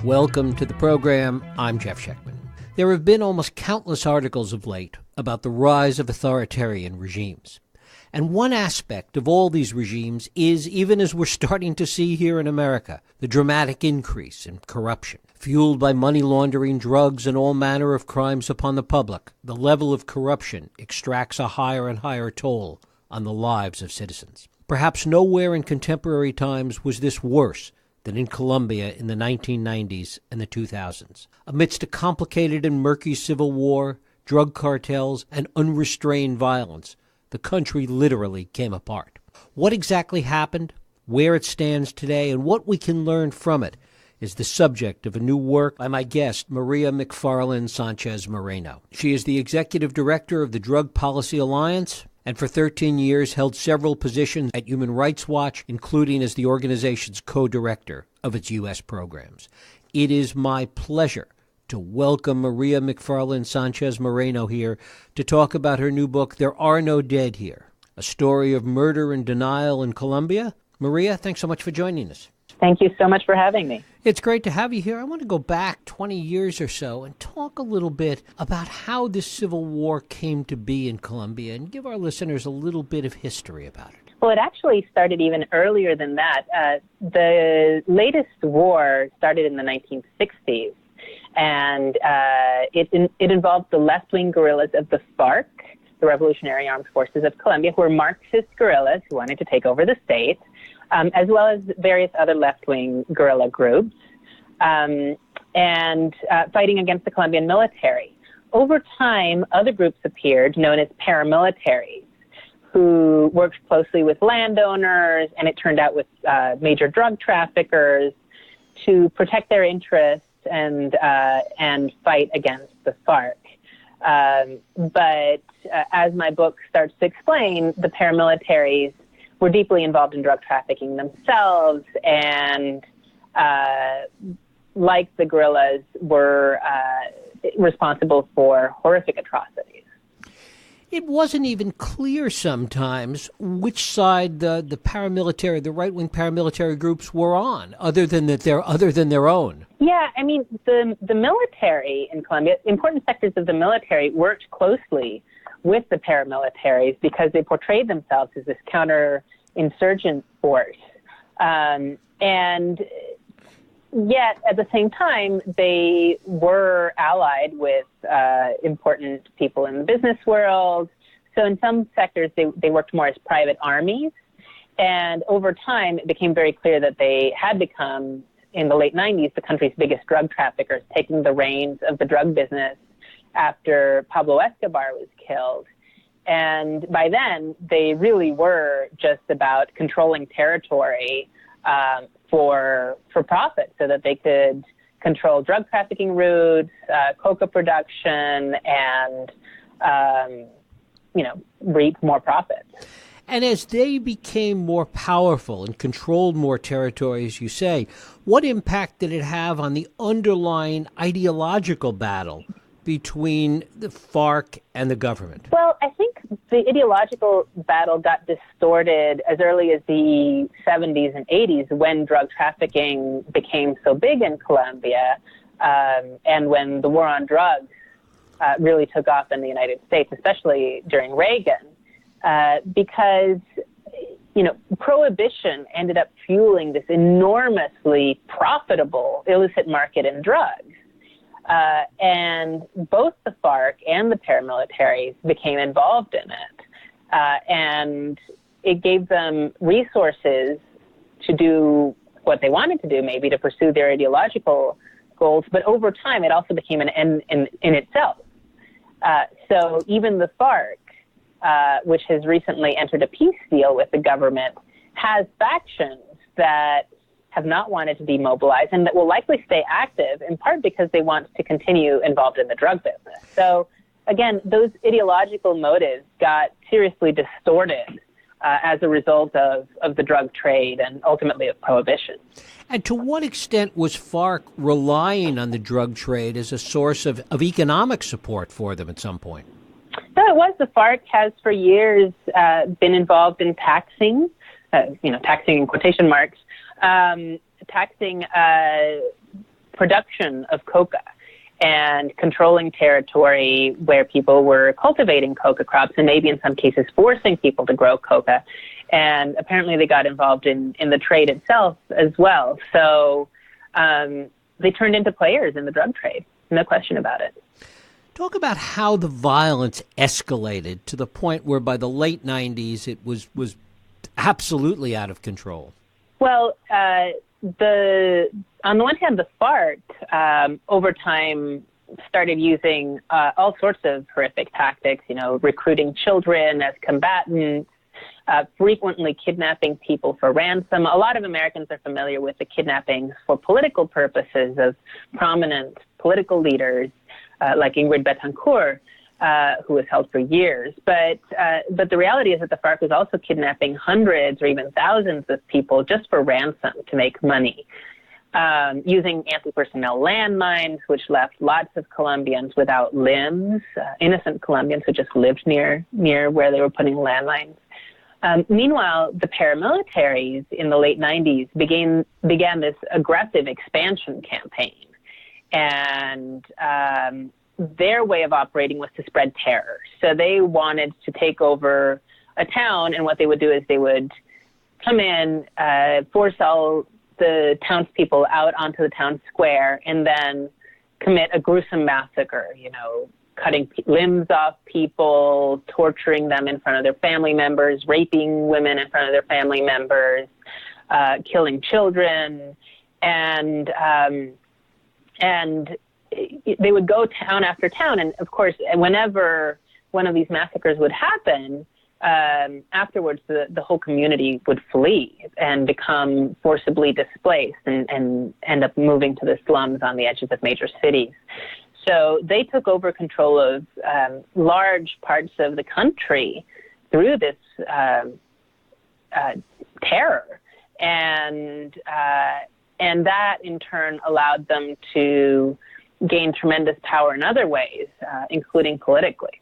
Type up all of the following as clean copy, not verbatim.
Welcome to the program. I'm Jeff Schechtman. There have been almost countless articles of late about the rise of authoritarian regimes. And one aspect of all these regimes is, even as we're starting to see here in America, the dramatic increase in corruption. Fueled by money laundering, drugs, and all manner of crimes upon the public, the level of corruption extracts a higher and higher toll on the lives of citizens. Perhaps nowhere in contemporary times was this worse than in Colombia in the 1990s and the 2000s. Amidst a complicated and murky civil war, drug cartels, and unrestrained violence, the country literally came apart. What exactly happened, where it stands today, and what we can learn from it is the subject of a new work by my guest, Maria McFarland Sánchez-Moreno. She is the executive director of the Drug Policy Alliance, and for 13 years held several positions at Human Rights Watch, including as the organization's co-director of its U.S. programs. It is my pleasure to welcome Maria McFarland Sánchez-Moreno here to talk about her new book, There Are No Dead Here, a story of murder and denial in Colombia. Maria, thanks so much for joining us. Thank you so much for having me. It's great to have you here. I want to go back 20 years or so and talk a little bit about how this civil war came to be in Colombia and give our listeners a little bit of history about it. Well, it actually started even earlier than that. The latest war started in the 1960s, and it involved the left-wing guerrillas of the FARC, the Revolutionary Armed Forces of Colombia, who were Marxist guerrillas who wanted to take over the state, as well as various other left-wing guerrilla groups, and fighting against the Colombian military. Over time, other groups appeared known as paramilitaries, who worked closely with landowners, and it turned out with major drug traffickers, to protect their interests and fight against the FARC. But as my book starts to explain, the paramilitaries were deeply involved in drug trafficking themselves, and like the guerrillas, were responsible for horrific atrocities. It wasn't even clear sometimes which side the paramilitary, the right-wing paramilitary groups were on, other than their own. Yeah, I mean, the military in Colombia, important sectors of the military worked closely with the paramilitaries because they portrayed themselves as this counter-insurgent force. And yet, at the same time, they were allied with important people in the business world. So in some sectors, they worked more as private armies. And over time, it became very clear that they had become, in the late 90s, the country's biggest drug traffickers, taking the reins of the drug business after Pablo Escobar was killed. And by then, they really were just about controlling territory for profit, so that they could control drug trafficking routes, coca production, and reap more profits. And as they became more powerful and controlled more territory, as you say, what impact did it have on the underlying ideological battle between the FARC and the government? Well, I think the ideological battle got distorted as early as the 70s and 80s, when drug trafficking became so big in Colombia, and when the war on drugs really took off in the United States, especially during Reagan, because prohibition ended up fueling this enormously profitable illicit market in drugs. And both the FARC and the paramilitaries became involved in it. And it gave them resources to do what they wanted to do, maybe to pursue their ideological goals. But over time, it also became an end in itself. So even the FARC, which has recently entered a peace deal with the government, has factions that have not wanted to demobilize and that will likely stay active, in part because they want to continue involved in the drug business. So again, those ideological motives got seriously distorted as a result of the drug trade and ultimately of prohibition. And to what extent was FARC relying on the drug trade as a source of economic support for them at some point? No, it was. The FARC has for years been involved in taxing, taxing in quotation marks, taxing production of coca and controlling territory where people were cultivating coca crops and maybe in some cases forcing people to grow coca. And apparently they got involved in the trade itself as well. So they turned into players in the drug trade, no question about it. Talk about how the violence escalated to the point where by the late 90s it was absolutely out of control. Well, on the one hand, the FARC over time started using all sorts of horrific tactics, recruiting children as combatants, frequently kidnapping people for ransom. A lot of Americans are familiar with the kidnappings for political purposes of prominent political leaders like Ingrid Betancourt, who was held for years. But the reality is that the FARC was also kidnapping hundreds or even thousands of people just for ransom to make money, using anti-personnel landmines, which left lots of Colombians without limbs, innocent Colombians who just lived near where they were putting landmines. Meanwhile, the paramilitaries in the late 90s began this aggressive expansion campaign. And their way of operating was to spread terror. So they wanted to take over a town, and what they would do is they would come in, force all the townspeople out onto the town square, and then commit a gruesome massacre, cutting limbs off people, torturing them in front of their family members, raping women in front of their family members, killing children, and they would go town after town. And of course, whenever one of these massacres would happen, afterwards the whole community would flee and become forcibly displaced and end up moving to the slums on the edges of major cities. So they took over control of large parts of the country through this terror. And that, in turn, allowed them to gain tremendous power in other ways, including politically.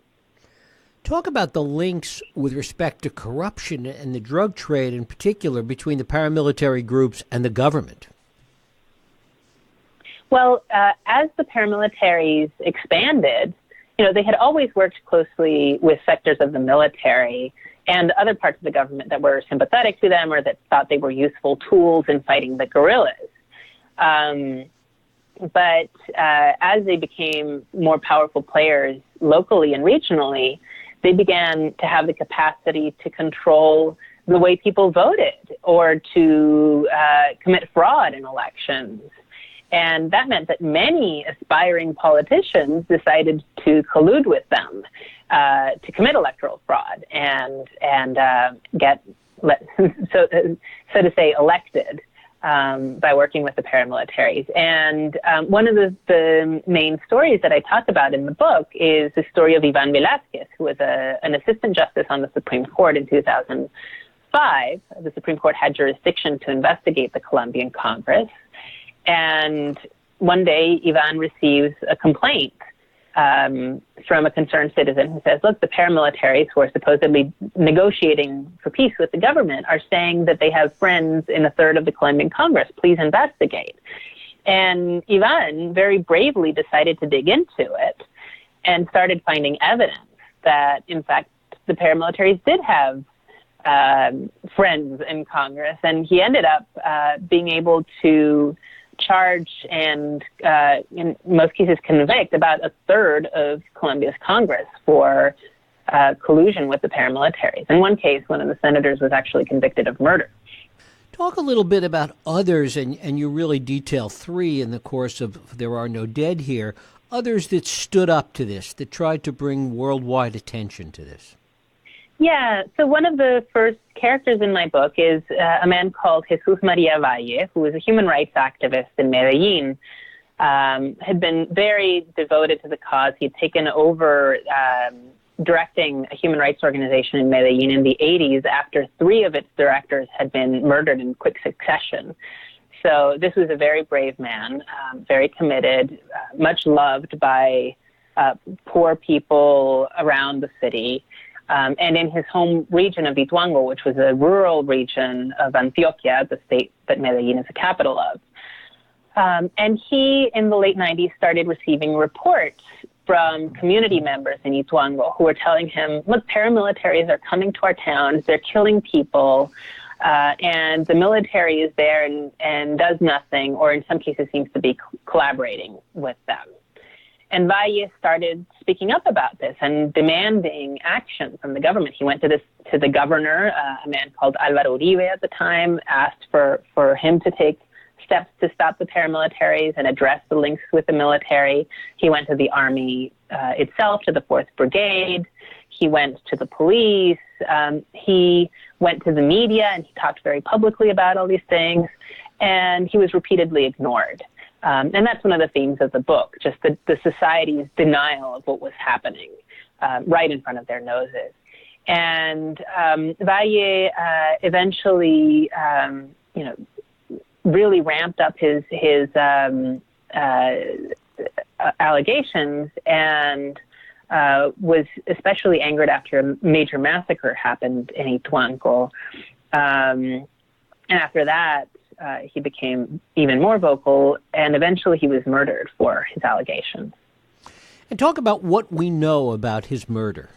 Talk about the links with respect to corruption and the drug trade in particular between the paramilitary groups and the government. Well, as the paramilitaries expanded, they had always worked closely with sectors of the military and other parts of the government that were sympathetic to them or that thought they were useful tools in fighting the guerrillas. But as they became more powerful players locally and regionally, they began to have the capacity to control the way people voted or to commit fraud in elections. And that meant that many aspiring politicians decided to collude with them to commit electoral fraud and get, so to say, elected by working with the paramilitaries. And one of the main stories that I talk about in the book is the story of Ivan Velázquez, who was an assistant justice on the Supreme Court in 2005. The Supreme Court had jurisdiction to investigate the Colombian Congress. And one day, Ivan receives a complaint from a concerned citizen who says, look, the paramilitaries who are supposedly negotiating for peace with the government are saying that they have friends in a third of the Colombian Congress. Please investigate. And Ivan very bravely decided to dig into it and started finding evidence that, in fact, the paramilitaries did have friends in Congress. And he ended up being able to charge and, in most cases, convict about a third of Colombia's Congress for collusion with the paramilitaries. In one case, one of the senators was actually convicted of murder. Talk a little bit about others, and you really detail three in the course of There Are No Dead here, others that stood up to this, that tried to bring worldwide attention to this. Yeah, so one of the first characters in my book is a man called Jesus Maria Valle, who was a human rights activist in Medellin, had been very devoted to the cause. He'd taken over directing a human rights organization in Medellin in the 80s after three of its directors had been murdered in quick succession. So this was a very brave man, very committed, much loved by poor people around the city. And in his home region of Ituango, which was a rural region of Antioquia, the state that Medellin is the capital of. And he, in the late 90s, started receiving reports from community members in Ituango who were telling him, look, paramilitaries are coming to our towns, they're killing people, and the military is there and does nothing, or in some cases seems to be collaborating with them. And Valle started speaking up about this and demanding action from the government. He went to the governor, a man called Álvaro Uribe at the time, asked for him to take steps to stop the paramilitaries and address the links with the military. He went to the army itself, to the 4th Brigade. He went to the police. He went to the media, and he talked very publicly about all these things. And he was repeatedly ignored. And that's one of the themes of the book, just the society's denial of what was happening right in front of their noses. And Valle eventually, really ramped up his allegations and was especially angered after a major massacre happened in Ituango. And after that, he became even more vocal, and eventually he was murdered for his allegations. And talk about what we know about his murder,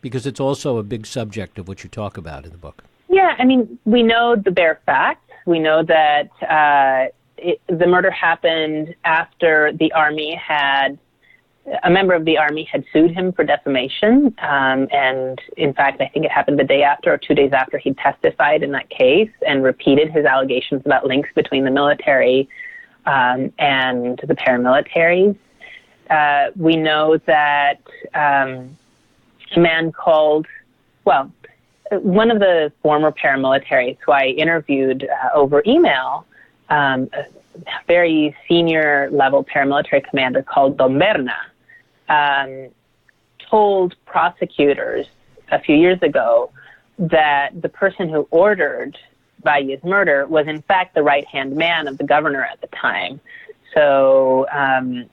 because it's also a big subject of what you talk about in the book. Yeah, I mean, we know the bare facts. We know that the murder happened after a member of the army had sued him for defamation. And in fact, I think it happened the day after or 2 days after he testified in that case and repeated his allegations about links between the military and the paramilitaries. We know that a man called, one of the former paramilitaries who I interviewed over email, a very senior level paramilitary commander called Don Berna, told prosecutors a few years ago that the person who ordered Valle's murder was in fact the right-hand man of the governor at the time. So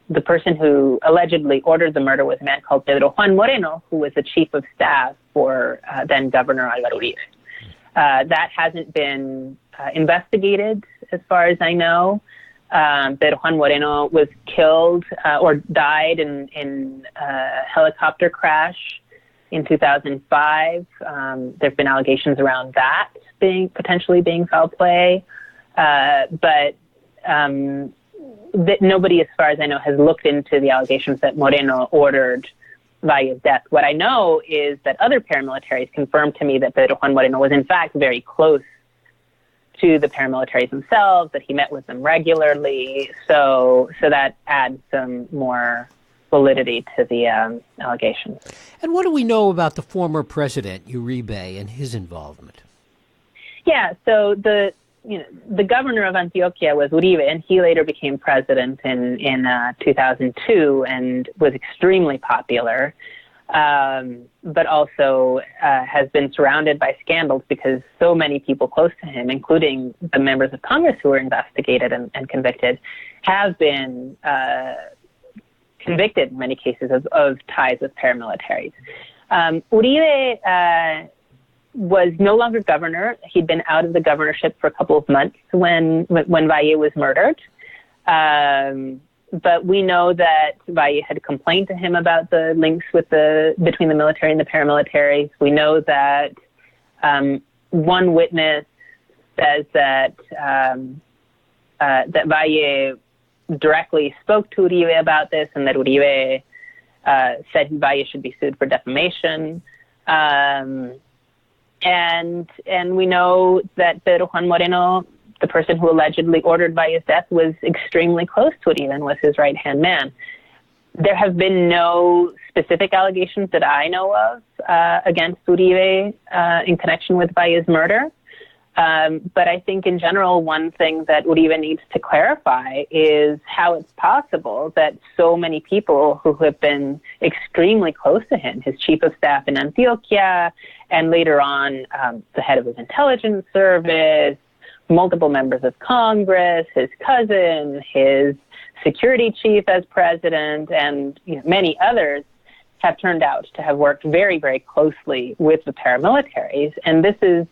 the person who allegedly ordered the murder was a man called Pedro Juan Moreno, who was the chief of staff for then Governor Álvaro Uribe. That hasn't been investigated, as far as I know. Pedro Juan Moreno was killed or died in a helicopter crash in 2005. There have been allegations around that potentially being foul play, but that nobody, as far as I know, has looked into the allegations that Moreno ordered Valle's death. What I know is that other paramilitaries confirmed to me that Pedro Juan Moreno was in fact very close to the paramilitaries themselves, that he met with them regularly. So that adds some more validity to the allegations. And what do we know about the former president, Uribe, and his involvement? Yeah, so the governor of Antioquia was Uribe, and he later became president in 2002 and was extremely popular, but also has been surrounded by scandals because so many people close to him, including the members of Congress who were investigated and convicted, have been convicted in many cases of ties with paramilitaries. Uribe was no longer governor. He'd been out of the governorship for a couple of months when Valle was murdered. But we know that Valle had complained to him about the links between the military and the paramilitaries. We know that one witness says that Valle directly spoke to Uribe about this, and that Uribe said Valle should be sued for defamation. And we know that Pedro Juan Moreno, the person who allegedly ordered Valle's death, was extremely close to Uribe and was his right-hand man. There have been no specific allegations that I know of against Uribe in connection with Valle's murder. But I think in general, one thing that Uribe needs to clarify is how it's possible that so many people who have been extremely close to him, his chief of staff in Antioquia, and later on the head of his intelligence service, multiple members of Congress, his cousin, his security chief as president, and many others have turned out to have worked very, very closely with the paramilitaries. And this is,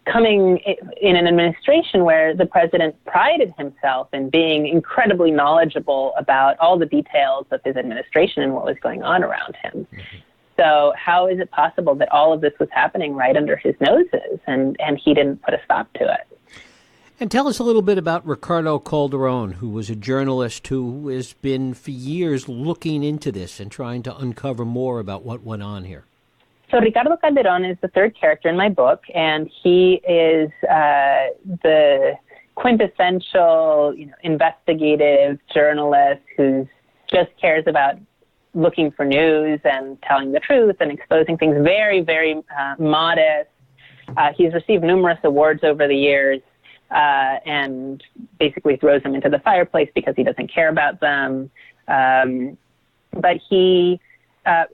coming in an administration where the president prided himself in being incredibly knowledgeable about all the details of his administration and what was going on around him. Mm-hmm. So how is it possible that all of this was happening right under his noses and he didn't put a stop to it? And tell us a little bit about Ricardo Calderon, who was a journalist who has been for years looking into this and trying to uncover more about what went on here. So Ricardo Calderon is the third character in my book, and he is the quintessential, investigative journalist who just cares about looking for news and telling the truth and exposing things. Very, very modest. He's received numerous awards over the years, and basically throws them into the fireplace because he doesn't care about them. But he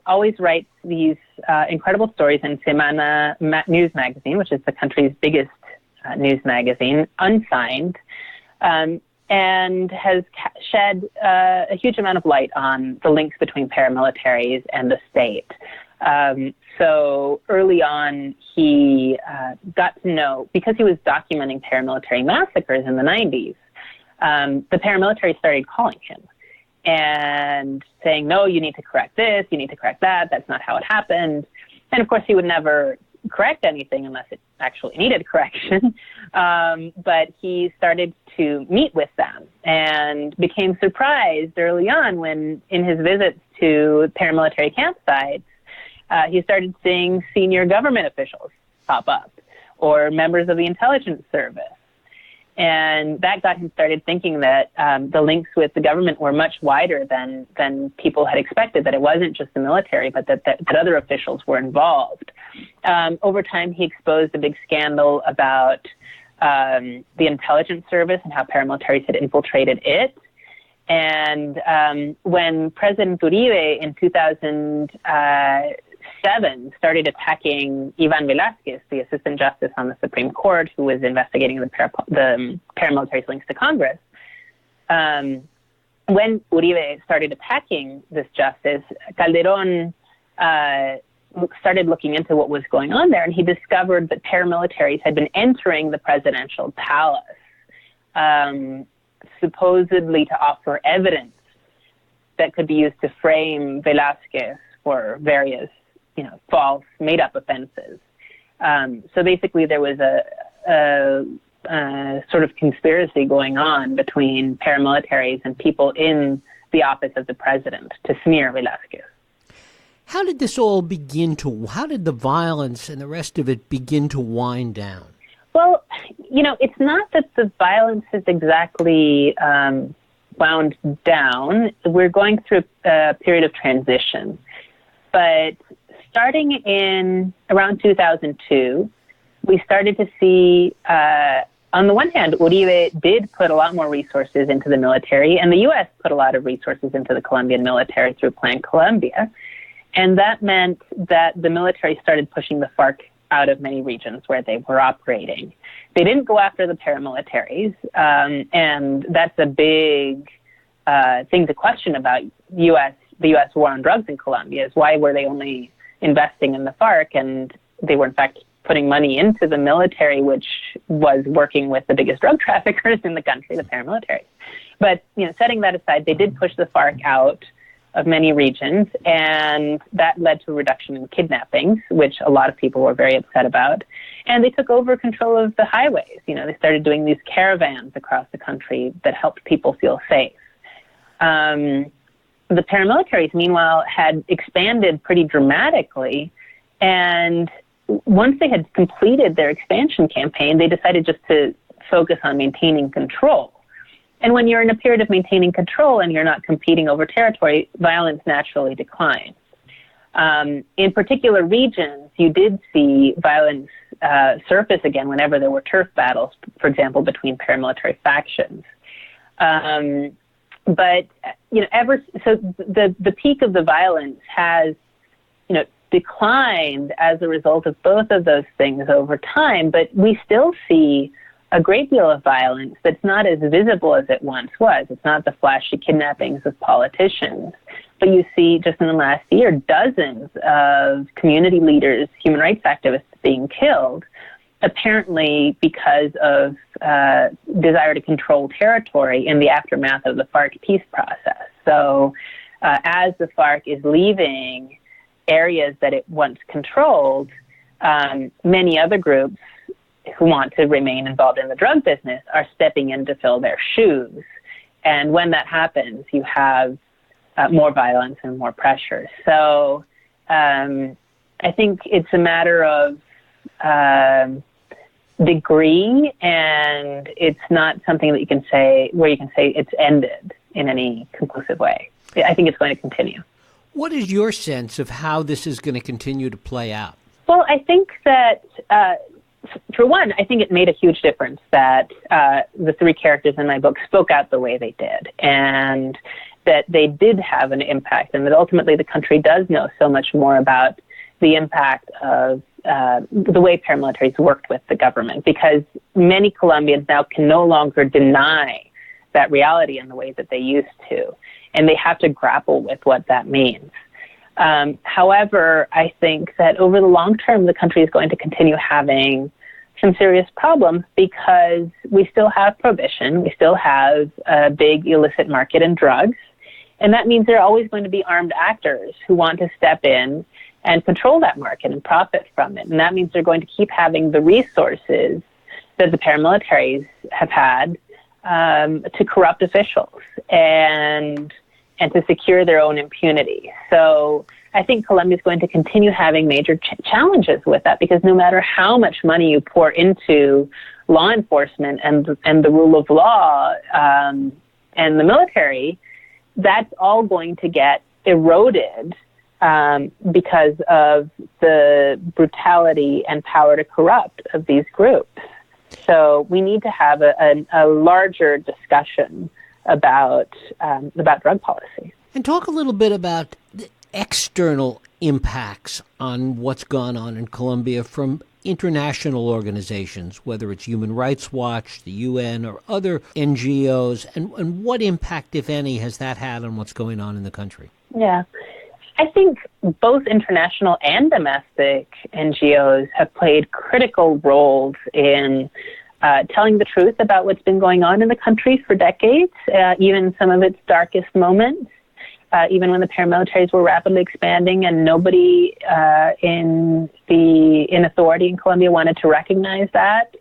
always writes these incredible stories in Semana News magazine, which is the country's biggest news magazine, unsigned, and has shed a huge amount of light on the links between paramilitaries and the state. So early on, he got to know, because he was documenting paramilitary massacres in the 90s, the paramilitary started calling him and saying, no, you need to correct this, you need to correct that, that's not how it happened. And of course, he would never correct anything unless it actually needed correction. But he started to meet with them and became surprised early on when, in his visits to paramilitary campsites, he started seeing senior government officials pop up or members of the intelligence service. And that got him started thinking that the links with the government were much wider than people had expected, that it wasn't just the military, but that other officials were involved. Over time, he exposed a big scandal about the intelligence service and how paramilitaries had infiltrated it. And when President Uribe in 2007 started attacking Iván Velázquez, the assistant justice on the Supreme Court, who was investigating the paramilitary's links to Congress, when Uribe started attacking this justice, Calderon started looking into what was going on there, and he discovered that paramilitaries had been entering the presidential palace, supposedly to offer evidence that could be used to frame Velázquez for various, false, made-up offenses. So basically, there was a sort of conspiracy going on between paramilitaries and people in the office of the president to smear Velázquez. How did this all begin how did the violence and the rest of it begin to wind down? Well, it's not that the violence is exactly wound down. We're going through a period of transition. But starting in around 2002, we started to see, on the one hand, Uribe did put a lot more resources into the military, and the U.S. put a lot of resources into the Colombian military through Plan Colombia. And that meant that the military started pushing the FARC out of many regions where they were operating. They didn't go after the paramilitaries, and that's a big thing to question about the U.S. war on drugs in Colombia, is why were they only investing in the FARC, and they were in fact putting money into the military, which was working with the biggest drug traffickers in the country, the paramilitaries. But setting that aside, they did push the FARC out of many regions, and that led to a reduction in kidnappings, which a lot of people were very upset about. And they took over control of the highways. They started doing these caravans across the country that helped people feel safe. The paramilitaries, meanwhile, had expanded pretty dramatically, and once they had completed their expansion campaign, they decided just to focus on maintaining control. And when you're in a period of maintaining control and you're not competing over territory, violence naturally declines. In particular regions, you did see violence surface again whenever there were turf battles, for example, between paramilitary factions. But the peak of the violence has declined as a result of both of those things over time. But we still see a great deal of violence that's not as visible as it once was. It's not the flashy kidnappings of politicians, but you see just in the last year dozens of community leaders, human rights activists being killed apparently because of desire to control territory in the aftermath of the FARC peace process. So as the FARC is leaving areas that it once controlled, many other groups who want to remain involved in the drug business are stepping in to fill their shoes. And when that happens, you have more violence and more pressure. So I think it's a matter of degree, and it's not something that you can say it's ended in any conclusive way. I think it's going to continue. What is your sense of how this is going to continue to play out? Well, I think that, for one, I think it made a huge difference that the three characters in my book spoke out the way they did, and that they did have an impact, and that ultimately the country does know so much more about the impact of the way paramilitaries worked with the government, because many Colombians now can no longer deny that reality in the way that they used to, and they have to grapple with what that means. However, I think that over the long term, the country is going to continue having some serious problems because we still have prohibition, we still have a big illicit market in drugs, and that means there are always going to be armed actors who want to step in and control that market and profit from it. And that means they're going to keep having the resources that the paramilitaries have had to corrupt officials and to secure their own impunity. So I think Colombia is going to continue having major challenges with that, because no matter how much money you pour into law enforcement and the rule of law and the military, that's all going to get eroded because of the brutality and power to corrupt of these groups. So we need to have a larger discussion about drug policy. And talk a little bit about the external impacts on what's gone on in Colombia from international organizations, whether it's Human Rights Watch, the UN, or other NGOs, and what impact, if any, has that had on what's going on in the country? Yeah. I think both international and domestic NGOs have played critical roles in telling the truth about what's been going on in the country for decades, even some of its darkest moments, even when the paramilitaries were rapidly expanding and nobody in authority in Colombia wanted to recognize that.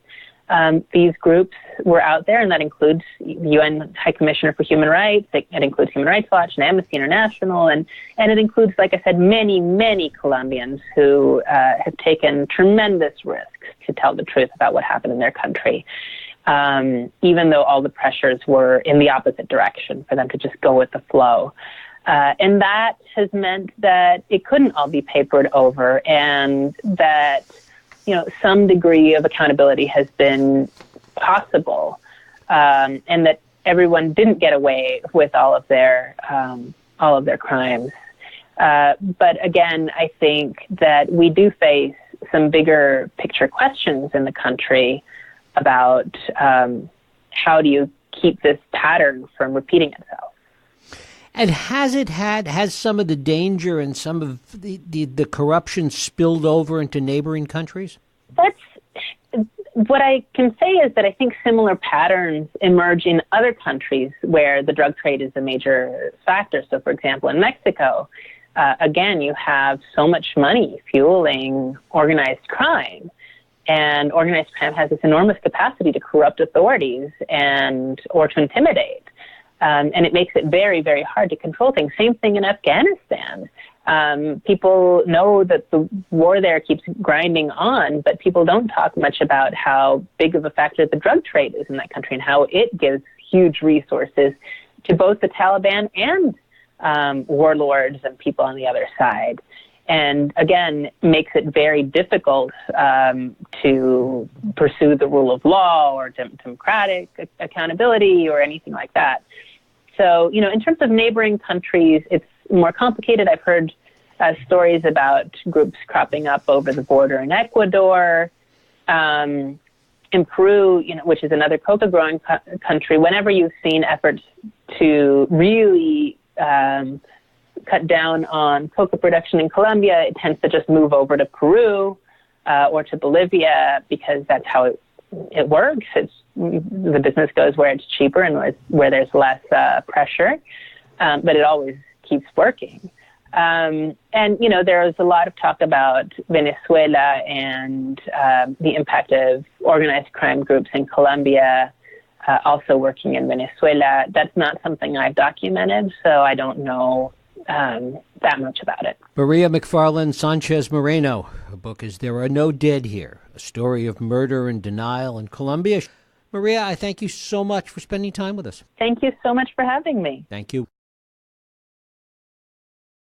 These groups were out there, and that includes the UN High Commissioner for Human Rights, it includes Human Rights Watch and Amnesty International, and it includes, like I said, many, many Colombians who have taken tremendous risks to tell the truth about what happened in their country, even though all the pressures were in the opposite direction for them to just go with the flow. And that has meant that it couldn't all be papered over, and that some degree of accountability has been possible, and that everyone didn't get away with all of their crimes. But again, I think that we do face some bigger picture questions in the country about how do you keep this pattern from repeating itself. And has some of the danger and some of the corruption spilled over into neighboring countries? What I can say is that I think similar patterns emerge in other countries where the drug trade is a major factor. So, for example, in Mexico, again, you have so much money fueling organized crime. And organized crime has this enormous capacity to corrupt authorities or to intimidate. And it makes it very, very hard to control things. Same thing in Afghanistan. People know that the war there keeps grinding on, but people don't talk much about how big of a factor the drug trade is in that country and how it gives huge resources to both the Taliban and warlords and people on the other side. And again, makes it very difficult to pursue the rule of law or democratic accountability or anything like that. So, in terms of neighboring countries, it's more complicated. I've heard stories about groups cropping up over the border in Ecuador. In Peru, which is another coca-growing country, whenever you've seen efforts to really cut down on coca production in Colombia, it tends to just move over to Peru. or to Bolivia because that's how it works. The business goes where it's cheaper and where there's less pressure, but it always keeps working. And, there was a lot of talk about Venezuela and the impact of organized crime groups in Colombia also working in Venezuela. That's not something I've documented, so I don't know that much about it. Maria McFarland Sánchez-Moreno. Her book is There Are No Dead Here, a story of murder and denial in Colombia. Maria, I thank you so much for spending time with us. Thank you so much for having me. Thank you.